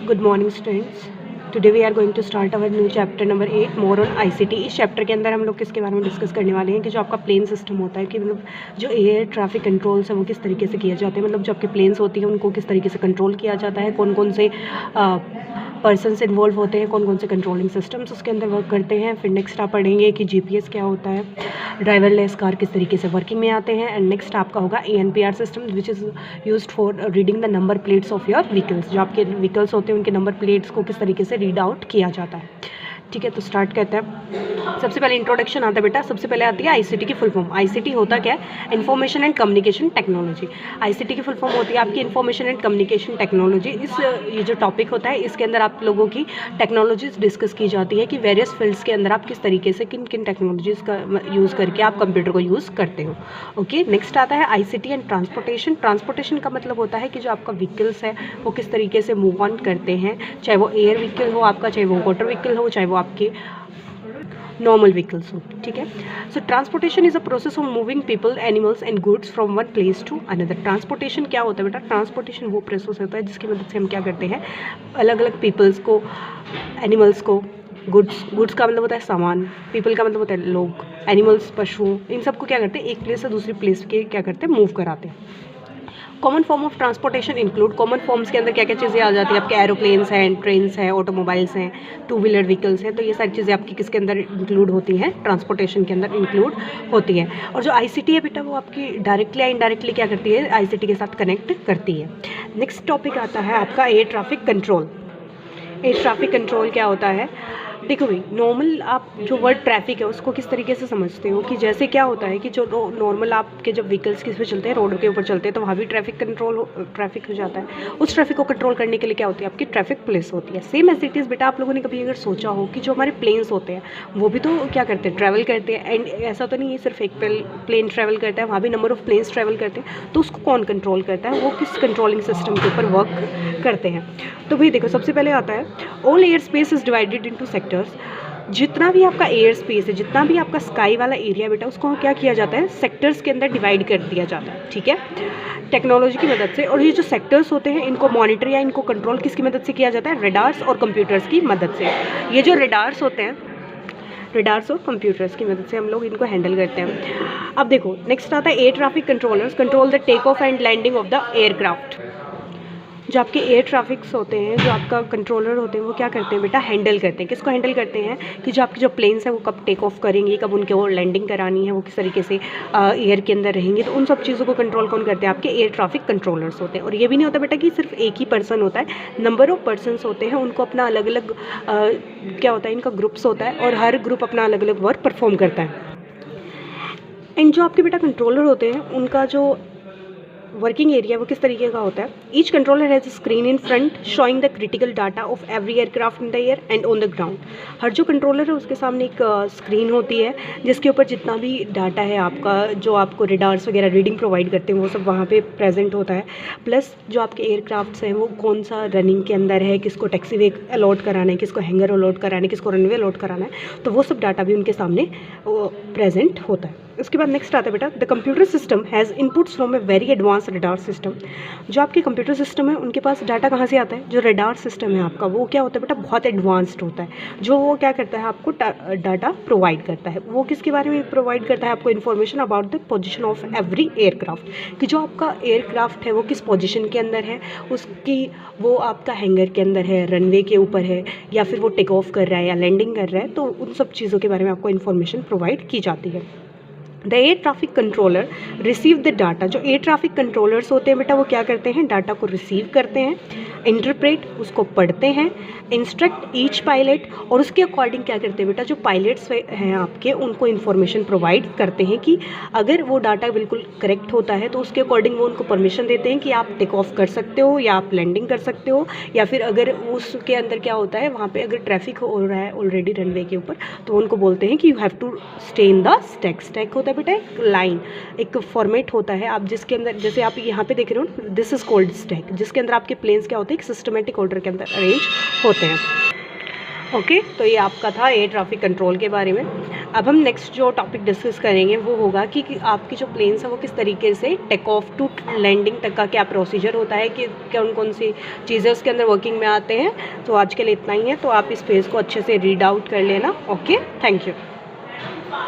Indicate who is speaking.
Speaker 1: Good morning students. Today we are going to start our new chapter number 8 more on ICT. इस chapter के अंदर हम लोग किसके बारे में डिस्कस करने वाले हैं कि जो आपका प्लेन सिस्टम होता है कि मतलब जो एयर ट्रैफिक कंट्रोल्स है वो किस तरीके से किए जाते हैं, मतलब जो आपके प्लेन्स होती हैं उनको किस तरीके से कंट्रोल किया जाता है, कौन कौन से पर्सनस इन्वॉल्व होते हैं, कौन कौन से कंट्रोलिंग सिस्टम्स उसके अंदर वर्क करते हैं। फिर नेक्स्ट आप पढ़ेंगे कि जीपीएस क्या होता है, ड्राइवरलेस कार किस तरीके से वर्किंग में आते हैं। एंड नेक्स्ट आपका होगा ANPR system which is used for reading the number plates of your vehicles. जो आपके व्हीकल्स होते हैं उनके नंबर प्लेट्स को किस तरीके से रीड आउट किया जाता है। ठीक है, तो स्टार्ट करते हैं। सबसे पहले इंट्रोडक्शन आता है बेटा। सबसे पहले आती है आईसीटी की फुल फॉर्म। आईसीटी होता क्या है? Information and communication technology. ICT की फुल फॉर्म होती है आपकी इंफॉर्मेशन एंड कम्युनिकेशन टेक्नोलॉजी। ये जो टॉपिक होता है इसके अंदर आप लोगों की टेक्नोलॉजीज डिस्कस की जाती है कि वेरियस फील्ड्स के अंदर आप किस तरीके से किन किन टेक्नोलॉजीज़ का यूज़ करके आप कंप्यूटर को यूज़ करते हो। ओके, नेक्स्ट आता है आईसीटी एंड ट्रांसपोर्टेशन। ट्रांसपोर्टेशन का मतलब होता है कि जो आपका व्हीकल्स है वो किस तरीके से मूव ऑन करते हैं, चाहे वो एयर व्हीकल हो आपका, चाहे वो वाटर व्हीकल हो, चाहे वो आपके नॉर्मल व्हीकल्स हो। ठीक है, so transportation is a process of moving people, animals and goods from one place to another. Transportation क्या होता है बेटा? ट्रांसपोर्टेशन वो प्रोसेस होता है जिसकी मदद से हम क्या करते हैं, अलग अलग पीपल्स को, एनिमल्स को, गुड्स का मतलब होता है सामान, पीपल का मतलब होता है लोग, एनिमल्स पशु, इन सबको क्या करते हैं एक प्लेस से दूसरी प्लेस के क्या करते हैं मूव कराते हैं। Common form of transportation include, common forms के अंदर क्या क्या चीज़ें आ जाती है आपके, एरोप्लेन्स हैं, ट्रेन्स हैं, ऑटोमोबाइल्स हैं, टू व्हीलर व्हीकल्स हैं। तो ये सारी चीज़ें आपकी किसके अंदर इंक्लूड होती हैं? ट्रांसपोर्टेशन के अंदर इंक्लूड होती है। और जो आईसीटी है बेटा वो आपकी डायरेक्टली या इनडायरेक्टली क्या करती है, आईसीटी के साथ कनेक्ट करती है। नेक्स्ट टॉपिक आता है आपका air traffic control. Air traffic control क्या होता है? देखो भाई, नॉर्मल आप जो वर्ड ट्रैफिक है उसको किस तरीके से समझते हो कि जैसे क्या होता है कि जो नॉर्मल आपके जब व्हीकल्स किस पे चलते हैं, रोड के ऊपर चलते हैं, तो वहाँ भी ट्रैफिक हो जाता है। उस ट्रैफिक को कंट्रोल करने के लिए क्या होती है आपकी ट्रैफिक पुलिस होती है। सेम एज इट इज़ बेटा, आप लोगों ने कभी अगर सोचा हो कि जो हमारे प्लेन्स होते हैं वो भी तो क्या करते हैं, ट्रैवल करते हैं। एंड ऐसा तो नहीं है सिर्फ एक प्लेन ट्रैवल करता है, वहाँ भी नंबर ऑफ प्लेन्स ट्रैवल करते हैं। तो उसको कौन कंट्रोल करता है, वो किस कंट्रोलिंग सिस्टम के ऊपर वर्क करते हैं। तो भाई देखो, सबसे पहले आता है all air space is divided into sectors. जितना भी आपका एयर स्पेस है, जितना भी आपका स्काई वाला एरिया बेटा, उसको क्या किया जाता है, सेक्टर्स के अंदर डिवाइड कर दिया जाता है। ठीक है, टेक्नोलॉजी की मदद से। और ये जो सेक्टर्स होते हैं इनको मॉनिटर या इनको कंट्रोल किसकी मदद से किया जाता है? रेडार्स और कंप्यूटर्स की मदद से। ये जो रेडार्स होते हैं, रेडार्स और कंप्यूटर्स की मदद से हम लोग इनको हैंडल करते हैं। अब देखो नेक्स्ट आता है air traffic controllers control the take off and landing of the aircraft. जो आपके एयर ट्रैफिक्स होते हैं, जो आपका कंट्रोलर होते हैं, वो क्या करते हैं बेटा, हैंडल करते हैं। किसको हैंडल करते हैं? कि जो आपके जो प्लेन्स हैं वो कब टेक ऑफ करेंगे, कब उनके वो लैंडिंग करानी है, वो किस तरीके से एयर के अंदर रहेंगे। तो उन सब चीज़ों को कंट्रोल कौन करते हैं? आपके एयर ट्रैफिक कंट्रोलर्स होते हैं। और ये भी नहीं होता बेटा कि सिर्फ एक ही पर्सन होता है, नंबर ऑफ पर्सनस होते हैं, उनको अपना अलग अलग क्या होता है, इनका ग्रुप्स होता है और हर ग्रुप अपना अलग अलग वर्क परफॉर्म करता है। एंड जो आपके बेटा कंट्रोलर होते हैं उनका जो वर्किंग एरिया वो किस तरीके का होता है? Each controller has a screen in front showing the critical data of every aircraft in the air and on the ground. हर जो कंट्रोलर है उसके सामने एक स्क्रीन होती है जिसके ऊपर जितना भी डाटा है आपका, जो आपको रेडार्स वगैरह रीडिंग प्रोवाइड करते हैं, वो सब वहाँ पे प्रेजेंट होता है। प्लस जो आपके एयरक्राफ्ट्स हैं वो कौन सा रनिंग के अंदर है, किसको टैक्सी वे अलॉट कराना है, किसको हैंगर अलॉट कराना है, किसको रनवे अलॉट कराना है, तो वो सब डाटा भी उनके सामने प्रेजेंट होता है। उसके बाद नेक्स्ट आता है बेटा the computer system has inputs from a very advance radar system. जो आपके कंप्यूटर सिस्टम है उनके पास डाटा कहाँ से आता है? जो रेडार सिस्टम है आपका वो क्या होता है बेटा, बहुत एडवांस्ड होता है। जो वो क्या करता है, आपको डाटा प्रोवाइड करता है। वो किसके बारे में प्रोवाइड करता है? आपको information about the position of every aircraft, कि जो आपका एयरक्राफ्ट है वो किस पोजिशन के अंदर है, उसकी वो आपका हैंगर के अंदर है, रनवे के ऊपर है, या फिर वो टेक ऑफ कर रहा है या लैंडिंग कर रहा है। तो उन सब चीज़ों के बारे में आपको इन्फॉर्मेशन प्रोवाइड की जाती है। The air traffic controller receive the data. जो एयर ट्रैफिक कंट्रोलर्स होते हैं बेटा वो क्या करते हैं? डाटा को रिसीव करते हैं, इंटरप्रेट उसको पढ़ते हैं, इंस्ट्रक्ट ईच पायलट, और उसके अकॉर्डिंग क्या करते हैं बेटा, जो पायलट्स हैं आपके उनको इन्फॉर्मेशन प्रोवाइड करते हैं कि अगर वो डाटा बिल्कुल करेक्ट होता है तो उसके अकॉर्डिंग वो उनको परमिशन देते हैं कि आप टेक ऑफ कर सकते हो या आप लैंडिंग कर सकते हो। या फिर अगर उसके अंदर क्या होता है, वहाँ पे अगर ट्रैफिक हो रहा है ऑलरेडी रनवे के ऊपर, तो उनको बोलते हैं कि you have to stay in the stack. Stack होता है बेटा एक लाइन, एक फॉर्मेट होता है, आप जिसके अंदर जैसे आप यहाँ पे देख रहे हो, दिस इज कॉल्ड स्टैक, जिसके अंदर आपके प्लेन्स क्या होते हैं, एक सिस्टमेटिक ऑर्डर के अंदर अरेंज होते हैं। ओके, तो ये आपका था एयर ट्रैफिक कंट्रोल के बारे में। अब हम नेक्स्ट जो टॉपिक डिस्कस करेंगे वो होगा कि आपकी जो प्लेन्स है वो किस तरीके से टेक ऑफ टू लैंडिंग तक का क्या प्रोसीजर होता है, कि कौन कौन सी चीज़ें उसके अंदर वर्किंग में आते हैं। तो आज के लिए इतना ही है, तो आप इस पेज को अच्छे से रीड आउट कर लेना। Okay, thank you.